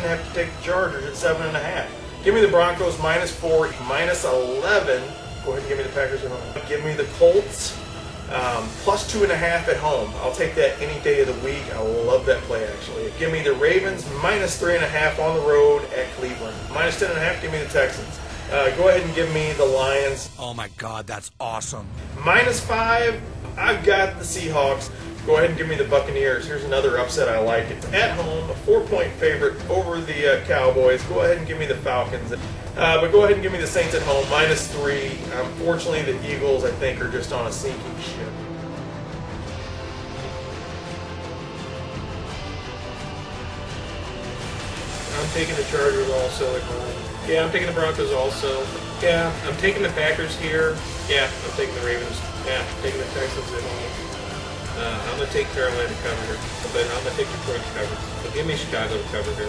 to have to take the Chargers at 7.5. Give me the Broncos -4, -11. Go ahead and give me the Packers at home. Give me the Colts +2.5 at home. I'll take that any day of the week. I love that play, actually. Give me the Ravens -3.5 on the road at Cleveland. -10.5, give me the Texans. Go ahead and give me the Lions. Oh my God, that's awesome. -5, I've got the Seahawks. Go ahead and give me the Buccaneers. Here's another upset I like. It's at home, a 4-point favorite over the Cowboys. Go ahead and give me the Falcons. But go ahead and give me the Saints at home, -3. Unfortunately, the Eagles, I think, are just on a sinking ship. I'm taking the Chargers also at home. Yeah, I'm taking the Broncos also. Yeah, I'm taking the Packers here. Yeah, I'm taking the Ravens. Yeah, I'm taking the Texans at home. I'm going to take Carolina to cover here, but I'm going to take Detroit to cover. So give me Chicago to cover here.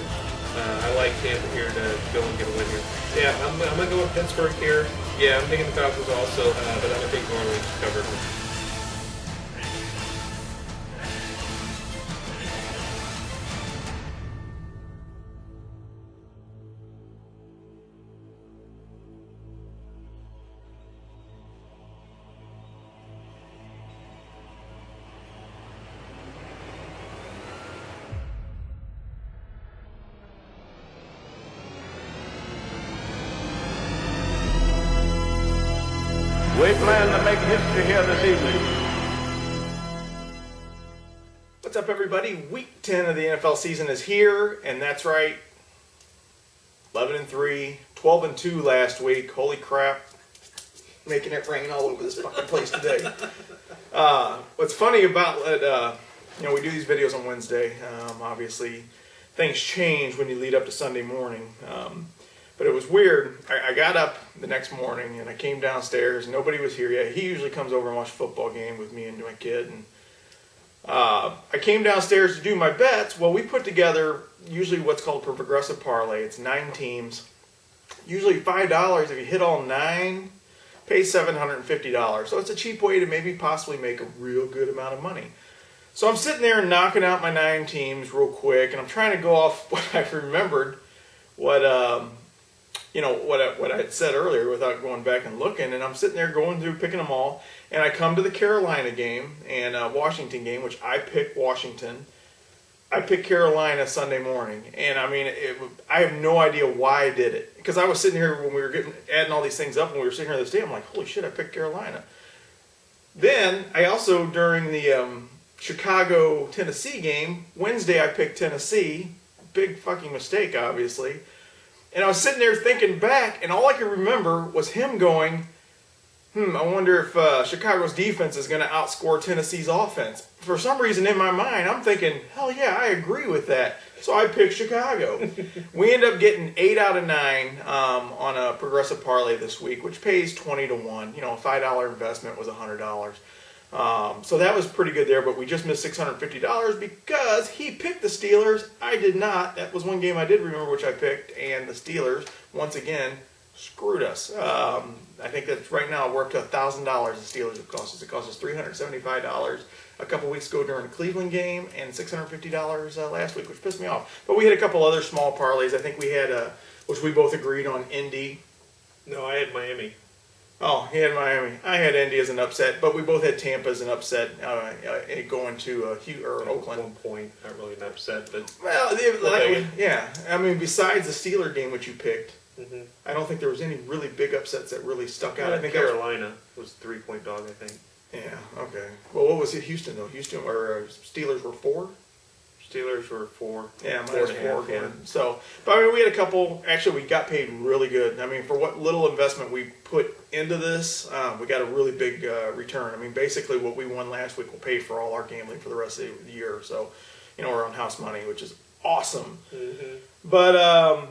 I like Tampa here to go and get a win here. Yeah, I'm going to go with Pittsburgh here. Yeah, I'm taking the Falcons also, but I'm going to take New Orleans to cover. We plan to make history here this evening. What's up, everybody? Week 10 of the NFL season is here, and that's right, 11-3, 12-2 last week. Holy crap. Making it rain all over this fucking place today. What's funny about it, we do these videos on Wednesday. Obviously, things change when you lead up to Sunday morning. But it was weird. I got up the next morning and I came downstairs. Nobody was here yet. He usually comes over and watches a football game with me and my kid. And I came downstairs to do my bets. Well, we put together usually what's called a progressive parlay. It's 9 teams. Usually $5. If you hit all 9, pay $750. So it's a cheap way to maybe possibly make a real good amount of money. So I'm sitting there knocking out my 9 teams real quick. And I'm trying to go off what I remembered, what I had said earlier without going back and looking, and I'm sitting there going through picking them all, and I come to the Carolina game and Washington game, which I picked Washington. I picked Carolina Sunday morning, and I mean, I have no idea why I did it, because I was sitting here when we were adding all these things up, and we were sitting here this day, I'm like, holy shit, I picked Carolina. Then, I also, during the Chicago-Tennessee game, Wednesday I picked Tennessee. Big fucking mistake, obviously. And I was sitting there thinking back, and all I could remember was him going, I wonder if Chicago's defense is going to outscore Tennessee's offense. For some reason in my mind, I'm thinking, hell yeah, I agree with that. So I picked Chicago. We ended up getting 8 out of 9 on a progressive parlay this week, which pays 20 to 1. A $5 investment was $100. So that was pretty good there, but we just missed $650 because he picked the Steelers. I did not. That was one game I did remember which I picked, and the Steelers, once again, screwed us. I think that right now we're up to $1,000 the Steelers have cost us. It cost us $375 a couple weeks ago during the Cleveland game and $650 last week, which pissed me off. But we had a couple other small parlays. I think we had, which we both agreed on, Indy. No, I had Miami. Oh, he had Miami. I had Indy as an upset, but we both had Tampa as an upset going to Oakland. At one point, not really an upset, but yeah. I mean, besides the Steeler game, which you picked, I don't think there was any really big upsets that really stuck out. I think Carolina was 3-point dog, I think. Yeah. Okay. Well, what was it? Houston though. Steelers were 4. Steelers were 4. Yeah, minus 4 again. Yeah. So, but I mean, we had a couple. Actually, we got paid really good. I mean, for what little investment we put into this, we got a really big return. I mean, basically, what we won last week will pay for all our gambling for the rest of the year. So, we're on house money, which is awesome. But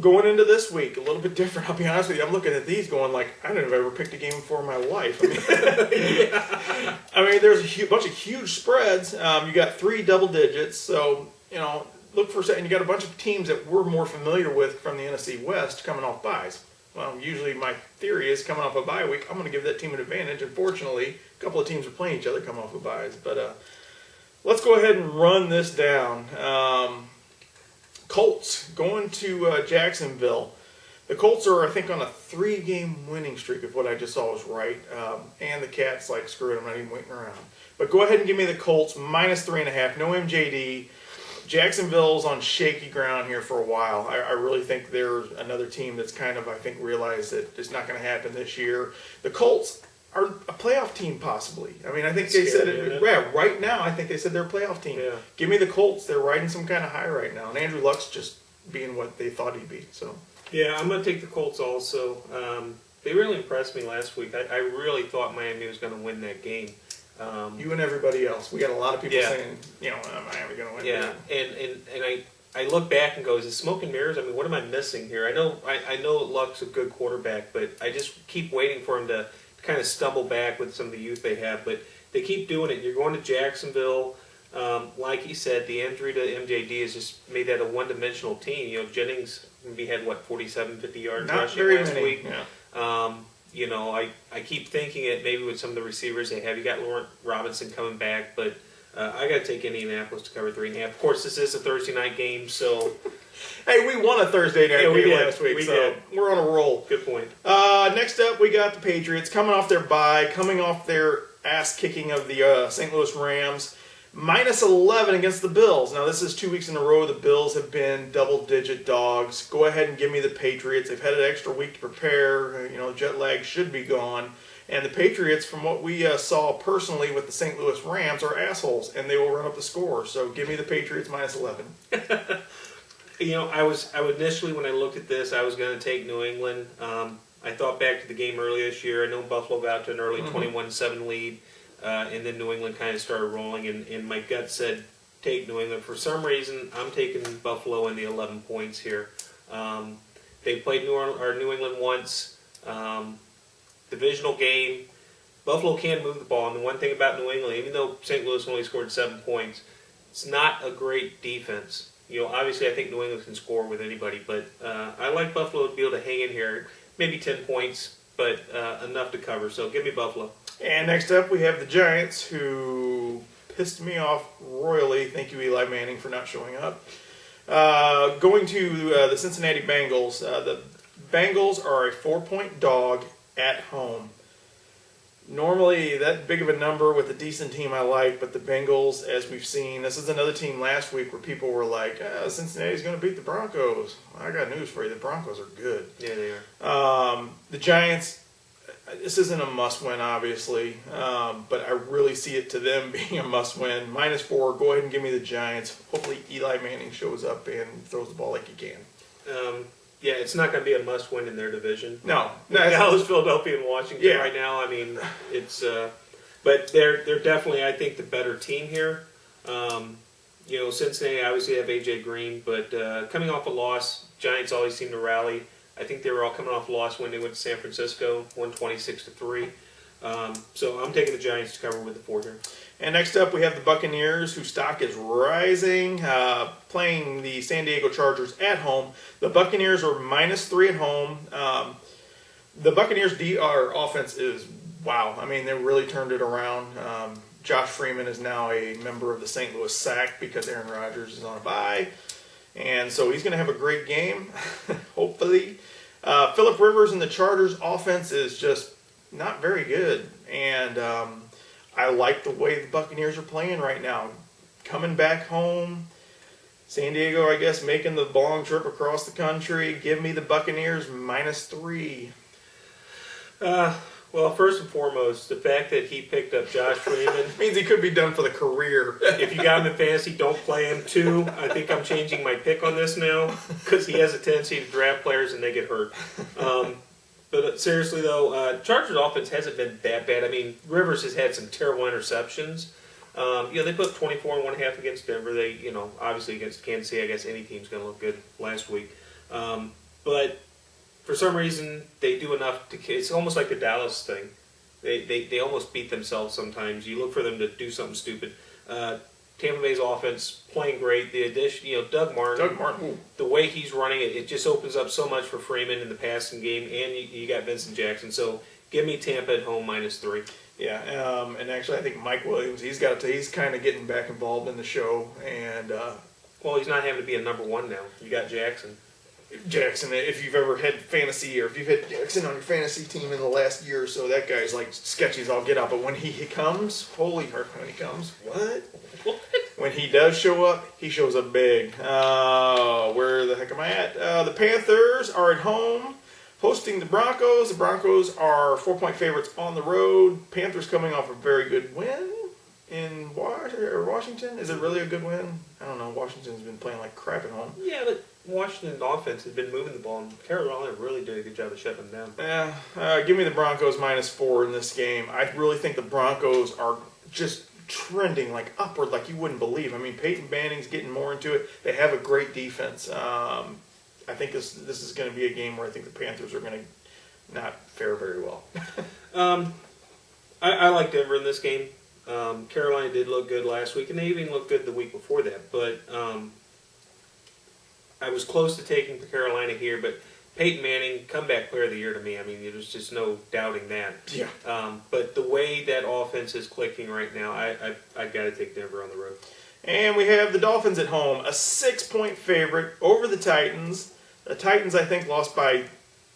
going into this week, a little bit different. I'll be honest with you. I'm looking at these going like, I don't know if I've ever picked a game before in my life. I mean, I mean there's a bunch of huge spreads. You got 3 double digits. So, look for a second. You got a bunch of teams that we're more familiar with from the NFC West coming off byes. Well, usually my theory is coming off a bye week, I'm going to give that team an advantage. Unfortunately, a couple of teams are playing each other coming off of byes. But let's go ahead and run this down. Colts going to Jacksonville. The Colts are, I think, on a 3-game winning streak, if what I just saw was right. And the Cats, like, screw it, I'm not even waiting around. But go ahead and give me the Colts, minus 3.5, no MJD. Jacksonville's on shaky ground here for a while. I really think they're another team that's kind of, I think, realized that it's not going to happen this year. The Colts are a playoff team, possibly. I mean, I think they said it. Yeah, right now, I think they said they're a playoff team. Yeah. Give me the Colts. They're riding some kind of high right now. And Andrew Luck's just being what they thought he'd be. So. Yeah, I'm going to take the Colts also. They really impressed me last week. I really thought Miami was going to win that game. You and everybody else. We got a lot of people saying, Miami going to win. Yeah, and I look back and go, is it smoke and mirrors? I mean, what am I missing here? I know Luck's a good quarterback, but I just keep waiting for him to kind of stumble back with some of the youth they have. But they keep doing it. You're going to Jacksonville. Like you said, the injury to MJD has just made that a one-dimensional team. You know, Jennings maybe had, 47, 50 yards rushing last week. Yeah. I keep thinking it maybe with some of the receivers they have. You got Laurent Robinson coming back, but I got to take Indianapolis to cover 3.5. Of course, this is a Thursday night game, so. Hey, we won a Thursday night game last week, we so did. We're on a roll. Good point. Next up, we got the Patriots coming off their bye, coming off their ass kicking of the St. Louis Rams. Minus 11 against the Bills. Now, this is 2 weeks in a row the Bills have been double-digit dogs. Go ahead and give me the Patriots. They've had an extra week to prepare. Jet lag should be gone. And the Patriots, from what we saw personally with the St. Louis Rams, are assholes, and they will run up the score. So give me the Patriots minus 11. I would initially, when I looked at this, I was going to take New England. I thought back to the game earlier this year. I know Buffalo got to an early 21-7 lead. And then New England kind of started rolling, and my gut said take New England. For some reason, I'm taking Buffalo in the 11 points here. They played New England once, divisional game. Buffalo can move the ball, and the one thing about New England, even though St. Louis only scored 7 points, it's not a great defense. Obviously, I think New England can score with anybody, but I like Buffalo to be able to hang in here, maybe 10 points, but enough to cover. So give me Buffalo. And next up, we have the Giants, who pissed me off royally. Thank you, Eli Manning, for not showing up. Going to the Cincinnati Bengals. The Bengals are a 4-point dog at home. Normally, that big of a number with a decent team I like, but the Bengals, as we've seen, this is another team last week where people were like, Cincinnati's going to beat the Broncos. I got news for you. The Broncos are good. Yeah, they are. The Giants, this isn't a must-win, obviously, but I really see it to them being a must-win. -4, go ahead and give me the Giants. Hopefully Eli Manning shows up and throws the ball like he can. Yeah, it's not going to be a must-win in their division. No. Dallas, Philadelphia, and Washington right now. I mean, it's but they're definitely, I think, the better team here. Cincinnati obviously have A.J. Green, but coming off a loss, Giants always seem to rally. I think they were all coming off a loss when they went to San Francisco, won 26-3. So I'm taking the Giants to cover with the 4 here. And next up, we have the Buccaneers, whose stock is rising, playing the San Diego Chargers at home. The Buccaneers are -3 at home. The Buccaneers' DR offense is, wow. I mean, they really turned it around. Josh Freeman is now a member of the St. Louis SAC because Aaron Rodgers is on a bye. And so he's going to have a great game, hopefully. Phillip Rivers and the Chargers' offense is just not very good. And I like the way the Buccaneers are playing right now. Coming back home, San Diego, I guess, making the long trip across the country. Give me the Buccaneers -3. Well, first and foremost, the fact that he picked up Josh Freeman means he could be done for the career. If you got him in fantasy, don't play him. 2, I think I'm changing my pick on this now because he has a tendency to draft players and they get hurt. But seriously, though, Chargers offense hasn't been that bad. I mean, Rivers has had some terrible interceptions. They put 24.5 against Denver. They, obviously against Kansas City, I guess any team's going to look good last week. But for some reason, they do enough to. It's almost like the Dallas thing. They almost beat themselves sometimes. You look for them to do something stupid. Tampa Bay's offense playing great. The addition, Doug Martin, the way he's running it, it just opens up so much for Freeman in the passing game, and you got Vincent Jackson. So give me Tampa at home -3. Yeah, and actually I think Mike Williams, he's kind of getting back involved in the show, and Well, he's not having to be a number one now. You got Jackson. Jackson, if you've ever had fantasy or if you've had Jackson on your fantasy team in the last year or so, that guy's like sketchy as all get out. But when he comes, when he comes, what? When he does show up, he shows up big. Where the heck am I at? The Panthers are at home hosting the Broncos. The Broncos are 4-point favorites on the road. Panthers coming off a very good win in Washington. Is it really a good win? I don't know. Washington's been playing like crap at home. Yeah, but Washington offense has been moving the ball, and Carolina really did a good job of shutting them down. Yeah, give me the Broncos -4 in this game. I really think the Broncos are just trending like upward like you wouldn't believe. I mean, Peyton Manning's getting more into it. They have a great defense. I think this is going to be a game where I think the Panthers are going to not fare very well. I like Denver in this game. Carolina did look good last week, and they even looked good the week before that. But I was close to taking Carolina here, but Peyton Manning, comeback player of the year to me. I mean, there's just no doubting that. Yeah. But the way that offense is clicking right now, I've got to take Denver on the road. And we have the Dolphins at home, a 6-point favorite over the Titans. The Titans, I think, lost by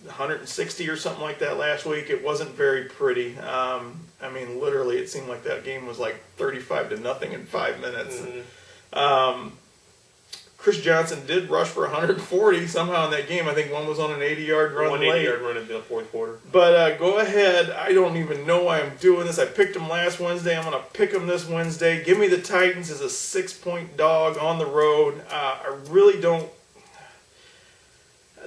160 or something like that last week. It wasn't very pretty. I mean, literally, it seemed like that game was like 35-0 in 5 minutes. Mm-hmm. Chris Johnson did rush for 140 somehow in that game. I think one was on an 80-yard run One late. 80-yard run in the fourth quarter. But go ahead. I don't even know why I'm doing this. I picked them last Wednesday. I'm going to pick them this Wednesday. Give me the Titans as a 6-point dog on the road. I really don't.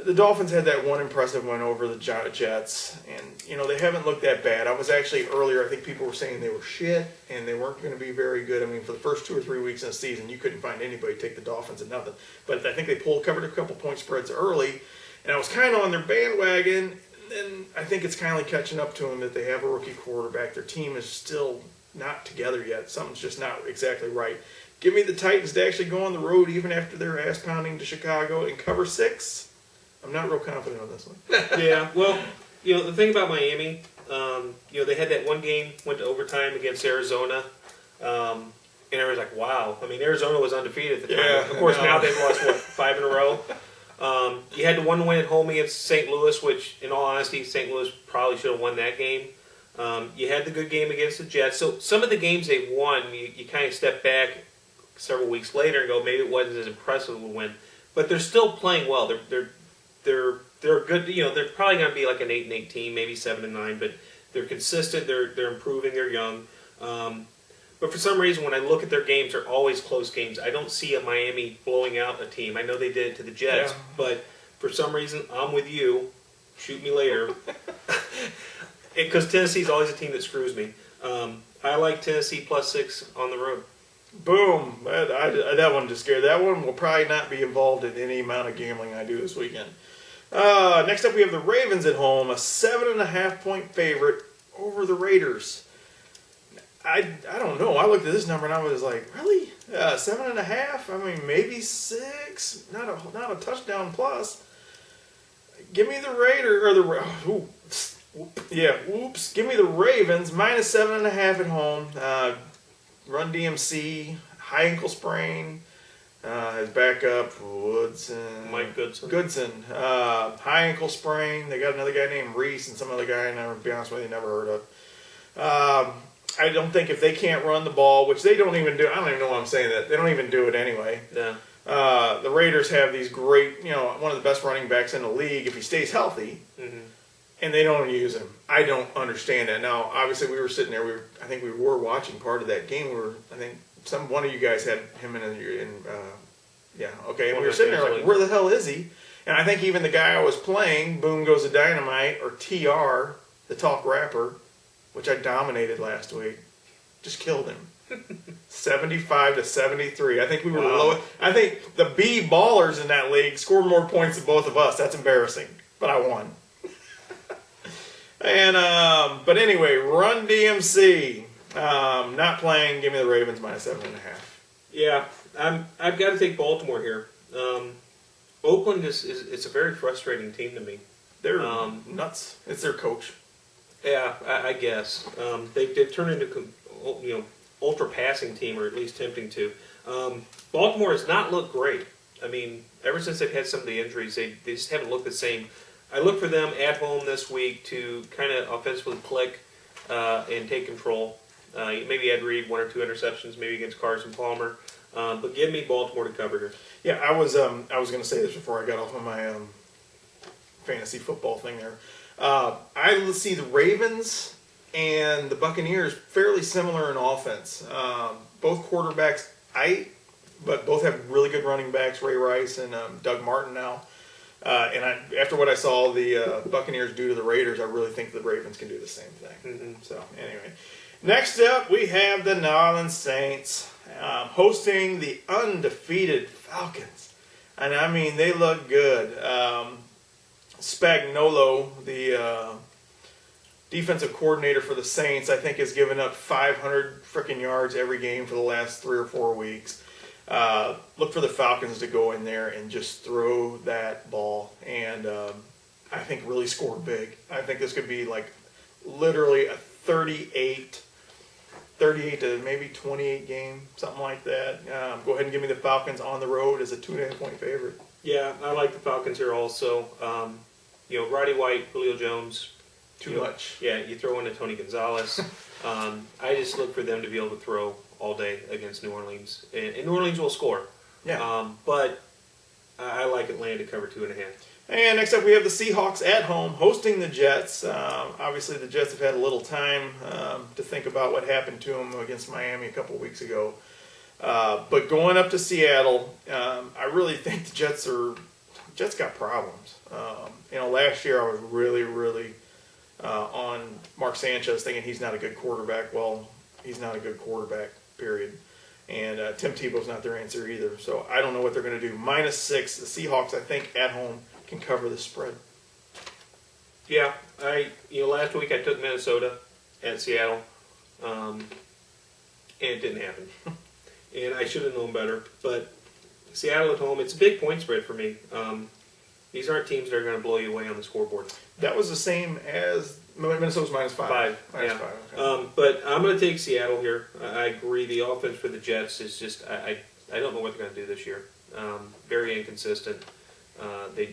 The Dolphins had that one impressive win over the Jets, and they haven't looked that bad. I was actually earlier, I think people were saying they were shit and they weren't going to be very good. I mean, for the first 2 or 3 weeks in the season, you couldn't find anybody take the Dolphins at nothing. But I think they covered a couple point spreads early, and I was kind of on their bandwagon. And I think it's kind of like catching up to them that they have a rookie quarterback. Their team is still not together yet. Something's just not exactly right. Give me the Titans to actually go on the road even after their ass pounding to Chicago and cover 6. I'm not real confident on this one. Yeah, well, the thing about Miami, they had that one game, went to overtime against Arizona, and it was like, wow. I mean, Arizona was undefeated at the time. Yeah, of course, now they've lost, 5 in a row? You had the one win at home against St. Louis, which, in all honesty, St. Louis probably should have won that game. You had the good game against the Jets. So some of the games they've won, you kind of step back several weeks later and go, maybe it wasn't as impressive of a win. But they're still playing well. They're good. They're probably going to be like an 8-8 team, maybe 7-9. But they're consistent. They're improving. They're young. But for some reason, when I look at their games, they're always close games. I don't see a Miami blowing out a team. I know they did it to the Jets, but for some reason, I'm with you. Shoot me later. Because Tennessee's always a team that screws me. I like Tennessee +6 on the road. Boom. That one just scared. That one will probably not be involved in any amount of gambling I do this weekend. Next up, we have the Ravens at home, a 7.5-point favorite over the Raiders. I don't know. I looked at this number and I was like, really? 7.5? I mean, maybe 6. Not a touchdown plus. Give me the Give me the Ravens -7.5 at home. Run DMC, high ankle sprain. His backup, Mike Goodson. High ankle sprain. They got another guy named Reese and some other guy to be honest with you, never heard of. I don't think if they can't run the ball, which they don't even do, I don't even know why I'm saying that. They don't even do it anyway. Yeah. The Raiders have these great, one of the best running backs in the league if he stays healthy. Mm-hmm. And they don't use him. I don't understand that. Now, obviously, we were sitting there. I think we were watching part of that game. I think one of you guys had him in. And we were sitting there like, where the hell is he? And I think even the guy I was playing, Boom Goes the Dynamite, or TR, the talk rapper, which I dominated last week, just killed him. 75-73. I think we were low. I think the B ballers in that league scored more points than both of us. That's embarrassing, but I won. And but anyway, Run DMC not playing. Give me the Ravens -7.5. Yeah, I've got to take Baltimore here. Oakland it's a very frustrating team to me. They're nuts. It's their coach. Yeah, I guess they've turned into ultra passing team, or at least tempting to. Baltimore has not looked great. I mean, ever since they've had some of the injuries, they just haven't looked the same. I look for them at home this week to kind of offensively click and take control. Maybe Ed Reed, 1 or 2 interceptions, maybe against Carson Palmer. But give me Baltimore to cover here. Yeah, I was going to say this before I got off of my fantasy football thing there. I see the Ravens and the Buccaneers fairly similar in offense. Both quarterbacks, but both have really good running backs, Ray Rice and Doug Martin now. After what I saw the Buccaneers do to the Raiders, I really think the Ravens can do the same thing. Mm-hmm. So anyway, next up we have the New Orleans Saints hosting the undefeated Falcons, and I mean they look good. Spagnuolo, the defensive coordinator for the Saints, I think has given up 500 freaking yards every game for the last 3 or 4 weeks. Look for the Falcons to go in there and just throw that ball and I think really score big. I think this could be like literally a 38 to maybe 28 game, something like that. Go ahead and give me the Falcons on the road as a 2.5-point favorite. Yeah, I like the Falcons here also. Roddy White, Julio Jones. Too much. Yeah, you throw in a Tony Gonzalez. I just look for them to be able to throw all day against New Orleans. And New Orleans will score. Yeah. But I like Atlanta to cover 2.5. And next up we have the Seahawks at home hosting the Jets. Obviously the Jets have had a little time to think about what happened to them against Miami a couple of weeks ago. But going up to Seattle, I really think the Jets got problems. Last year I was really on Mark Sanchez thinking he's not a good quarterback. Well, he's not a good quarterback, period. And Tim Tebow's not their answer either. So I don't know what they're going to do. -6, the Seahawks, I think, at home can cover the spread. Yeah, last week I took Minnesota at Seattle, and it didn't happen. And I should have known better. But Seattle at home, it's a big point spread for me. These aren't teams that are going to blow you away on the scoreboard. That was the same as Minnesota's -5. Five. -5. Okay. But I'm going to take Seattle here. I agree. The offense for the Jets is just I don't know what they're going to do this year. Very inconsistent. They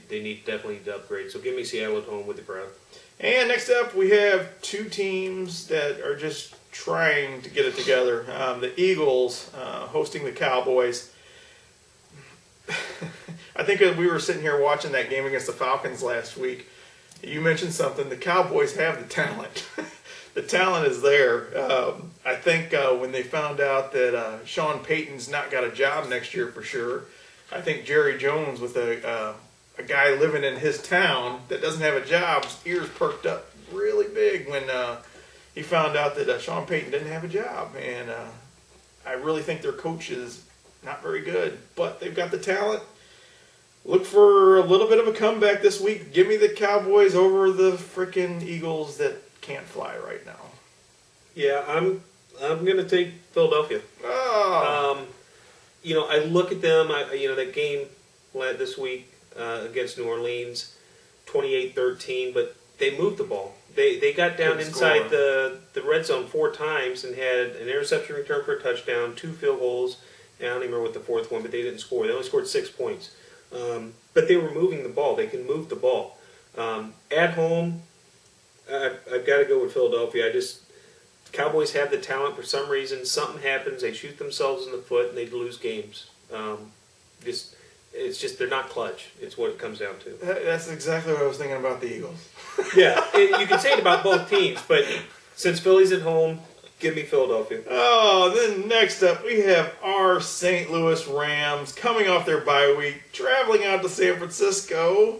definitely need to upgrade. So give me Seattle at home with the crowd. And next up, we have 2 teams that are just trying to get it together. The Eagles hosting the Cowboys. I think as we were sitting here watching that game against the Falcons last week, you mentioned something. The Cowboys have the talent. The talent is there. I think when they found out that Sean Payton's not got a job next year for sure, I think Jerry Jones, with a guy living in his town that doesn't have a job, his ears perked up really big when he found out that Sean Payton didn't have a job. And I really think their coach is not very good, but they've got the talent. Look for a little bit of a comeback this week. Give me the Cowboys over the freaking Eagles that can't fly right now. Yeah, I'm going to take Philadelphia. Oh. I look at them. That game this week against New Orleans, 28-13, but they moved the ball. They got down inside the red zone 4 times and had an interception return for a touchdown, 2 field goals, and I don't even remember what the 4th one, but they didn't score. They only scored 6 points. But they were moving the ball. They can move the ball. At home, I've got to go with Philadelphia. Cowboys have the talent for some reason. Something happens. They shoot themselves in the foot and they lose games. It's just they're not clutch. It's what it comes down to. That's exactly what I was thinking about the Eagles. Yeah, you can say it about both teams, but since Philly's at home, give me Philadelphia. Oh, then next up we have our St. Louis Rams coming off their bye week, traveling out to San Francisco,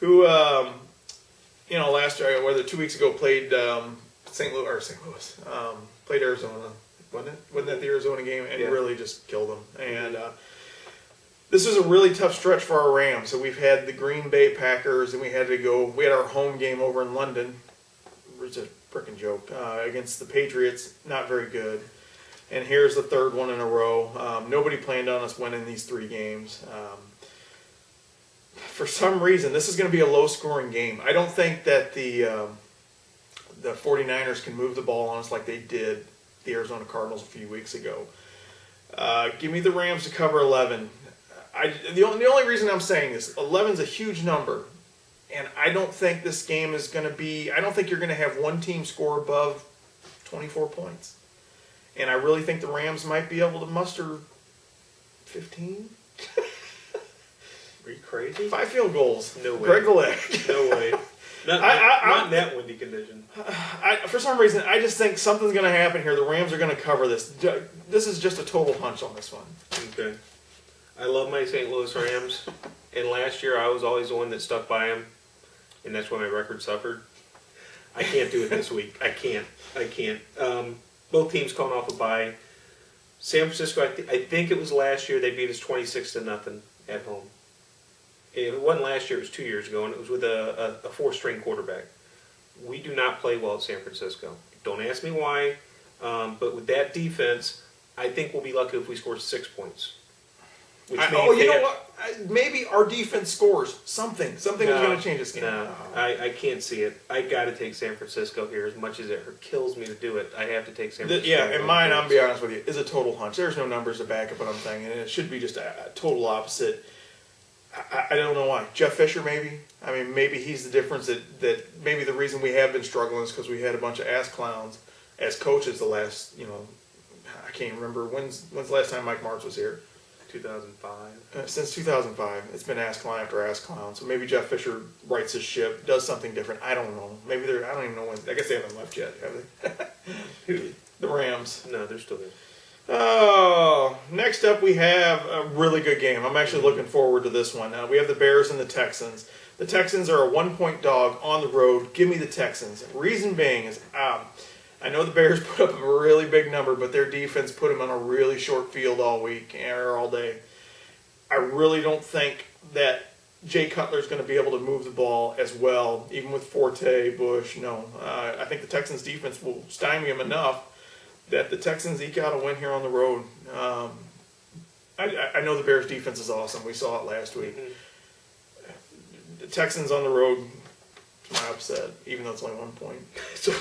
who, last year, whether 2 weeks ago, played played Arizona, wasn't it? Wasn't that the Arizona game? And really just killed them. And this is a really tough stretch for our Rams. So we've had the Green Bay Packers, and we had our home game over in London. It's a freaking joke. Against the Patriots, not very good. And here's the 3rd one in a row. Nobody planned on us winning these 3 games. For some reason, this is going to be a low-scoring game. I don't think that the 49ers can move the ball on us like they did the Arizona Cardinals a few weeks ago. Give me the Rams to cover 11. The only reason I'm saying this, 11's a huge number, and I don't think this game is going to be. I don't think you're going to have one team score above 24 points, and I really think the Rams might be able to muster 15. Are you crazy? 5 field goals. No way. Greg the leg. No way. Not in that windy condition. For some reason, I just think something's going to happen here. The Rams are going to cover this. This is just a total hunch on this one. Okay. I love my St. Louis Rams, and last year I was always the one that stuck by them, and that's why my record suffered. I can't do it this week. I can't. Both teams coming off a bye. San Francisco, I think it was last year, they beat us 26-0 at home. It wasn't last year, it was 2 years ago, and it was with a four-string quarterback. We do not play well at San Francisco. Don't ask me why, but with that defense, I think we'll be lucky if we score 6 points. You know what? Maybe our defense scores something. Something is going to change this game. No, I can't see it. I got to take San Francisco here. As much as it kills me to do it, I have to take San Francisco. Yeah, and mine, I'll be honest with you, is a total hunch. There's no numbers to back up what I'm saying, and it should be just a total opposite. I don't know why. Jeff Fisher, maybe. I mean, maybe he's the difference. That maybe the reason we have been struggling is because we had a bunch of ass clowns as coaches the last. I can't remember when's the last time Mike Martz was here. 2005. Since 2005, it's been ass clown after ass clown. So maybe Jeff Fisher rights his ship, does something different. I don't know. Maybe I don't even know when. I guess they haven't left yet, have they? Who? The Rams. No, they're still there. Oh, next up we have a really good game. I'm actually looking forward to this one. We have the Bears and the Texans. The Texans are a 1-point dog on the road. Give me the Texans. Reason being is I know the Bears put up a really big number, but their defense put them on a really short field all week or all day. I really don't think that Jay Cutler is going to be able to move the ball as well, even with Forte, Bush. No, I think the Texans' defense will stymie him enough that the Texans eke out a win here on the road. I know the Bears' defense is awesome. We saw it last week. Mm-hmm. The Texans on the road, my upset, even though it's only 1 point. So,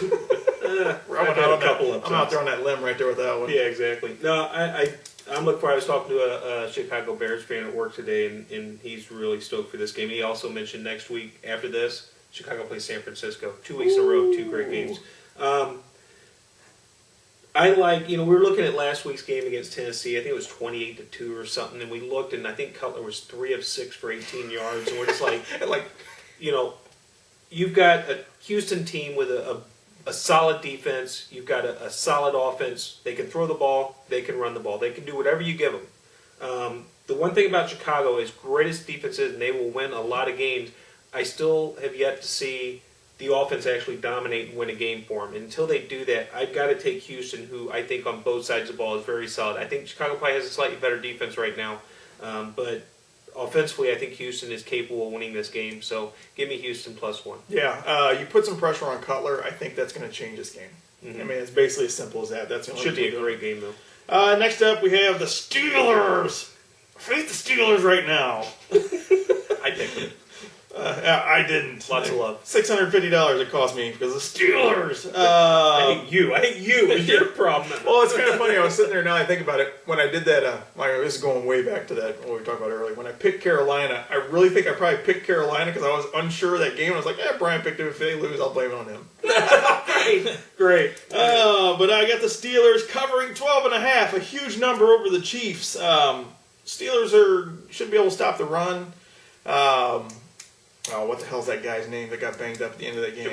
I'm out there on that limb right there with that one. Yeah, exactly. No, I'm looking for. I was talking to a Chicago Bears fan at work today, and he's really stoked for this game. He also mentioned next week after this, Chicago plays San Francisco. 2 weeks in a row, 2 great games. I like, we were looking at last week's game against Tennessee. I think it was 28-2 or something, and we looked, and I think Cutler was 3 of 6 for 18 yards, and we're just like, you've got a Houston team with a solid defense. You've got a solid offense. They can throw the ball. They can run the ball. They can do whatever you give them. The one thing about Chicago is great as defense is, and they will win a lot of games. I still have yet to see the offense actually dominate and win a game for them. Until they do that, I've got to take Houston, who I think on both sides of the ball is very solid. I think Chicago probably has a slightly better defense right now, but offensively, I think Houston is capable of winning this game. So give me Houston +1. Yeah, you put some pressure on Cutler. I think that's going to change this game. Mm-hmm. I mean, it's basically as simple as that. That's the only should be a great game, though. Next up, we have the Steelers. Face the Steelers right now. I picked them. I didn't. Lots of love. $650 it cost me because of Steelers. I hate you. It's your problem. Well, it's kind of funny. I was sitting there now. I think about it. When I did that, this is going way back to that what we were talking about earlier. When I picked Carolina, I really think I probably picked Carolina because I was unsure of that game. I was like, Brian picked it. If they lose, I'll blame it on him. Great. But I got the Steelers covering 12.5, a huge number over the Chiefs. Steelers should be able to stop the run. What the hell's that guy's name that got banged up at the end of that game?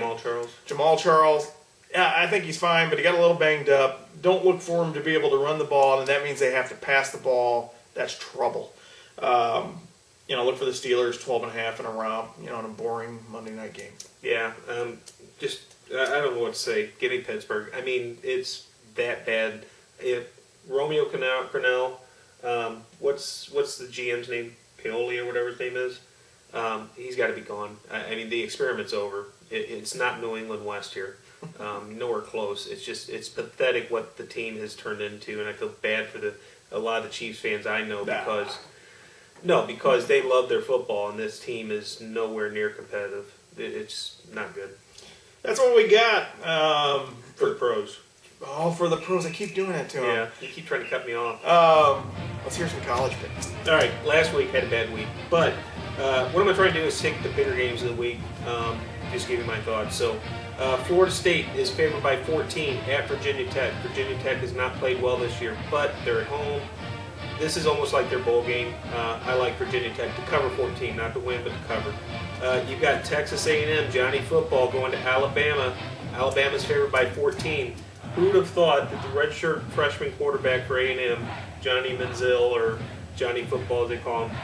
Jamal Charles. Yeah, I think he's fine, but he got a little banged up. Don't look for him to be able to run the ball, and that means they have to pass the ball. That's trouble. Look for the Steelers 12.5 in a romp, in a boring Monday night game. Yeah, I don't know what to say. Give me Pittsburgh. I mean, it's that bad. If Romeo Crennel, what's the GM's name? Paoli or whatever his name is. He's got to be gone. I mean, the experiment's over. It's not New England West here. Nowhere close. It's pathetic what the team has turned into, and I feel bad for a lot of the Chiefs fans I know because they love their football, and this team is nowhere near competitive. It's not good. That's what we got for the pros. Oh, for the pros, I keep doing that to them. Yeah, you keep trying to cut me off. Let's hear some college picks. All right, last week had a bad week, but what I'm going to try to do is take the bigger games of the week, just give you my thoughts. So, Florida State is favored by 14 at Virginia Tech. Virginia Tech has not played well this year, but they're at home. This is almost like their bowl game. I like Virginia Tech to cover 14, not to win, but to cover. You've got Texas A&M, Johnny Football, going to Alabama. Alabama's favored by 14. Who would have thought that the redshirt freshman quarterback for A&M, Johnny Manziel, or Johnny Football as they call him,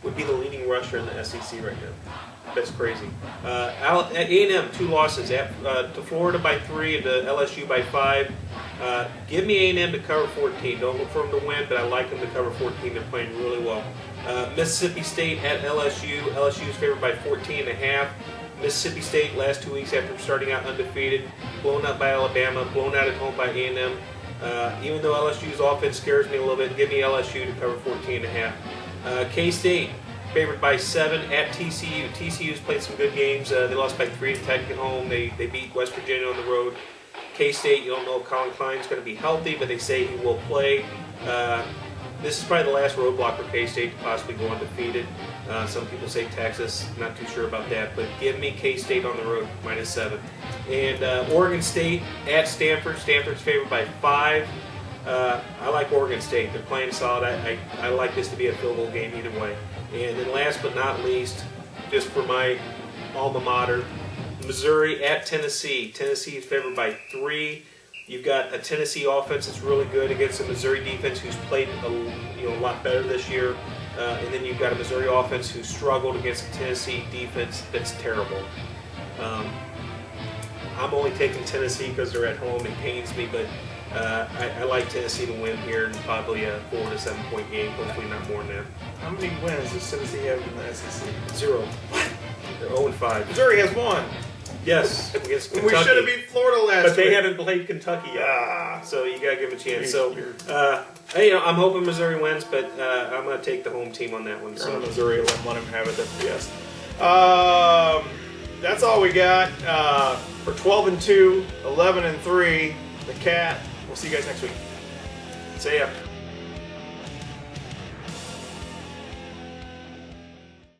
would be the leading rusher in the SEC right now? That's crazy. A&M, 2 losses, to Florida by 3 and to LSU by 5. Give me A&M to cover 14. Don't look for them to win, but I like them to cover 14. They're playing really well. Mississippi State at LSU. LSU is favored by 14.5. Mississippi State last 2 weeks after starting out undefeated, blown out by Alabama, blown out at home by A&M. Even though LSU's offense scares me a little bit, give me LSU to cover 14.5. K-State favored by 7 at TCU. TCU's played some good games. They lost by 3 to Tech at home. They beat West Virginia on the road. K-State, you don't know if Colin Klein's going to be healthy, but they say he will play. This is probably the last roadblock for K-State to possibly go undefeated. Some people say Texas, not too sure about that, but give me K-State on the road, -7. And Oregon State at Stanford. Stanford's favored by 5. I like Oregon State. They're playing solid. I like this to be a field goal game either way. And then last but not least, just for my alma mater, Missouri at Tennessee. Tennessee is favored by 3. You've got a Tennessee offense that's really good against a Missouri defense who's played a lot better this year. And then you've got a Missouri offense who struggled against a Tennessee defense that's terrible. I'm only taking Tennessee because they're at home. It pains me, but I like Tennessee to win here in probably a 4 to 7 point game. Hopefully not more than that. How many wins does Tennessee have in the SEC? 0. What? They're 0-5. Missouri has 1. Yes, against Kentucky. We should have beat Florida last But they week. haven't played Kentucky yet, so you gotta give them a chance. So, I'm hoping Missouri wins, but I'm gonna take the home team on that one. So Missouri, let him have it. That's BS. That's all we got for 12-2, 11-3. The Cat. We'll see you guys next week. See ya.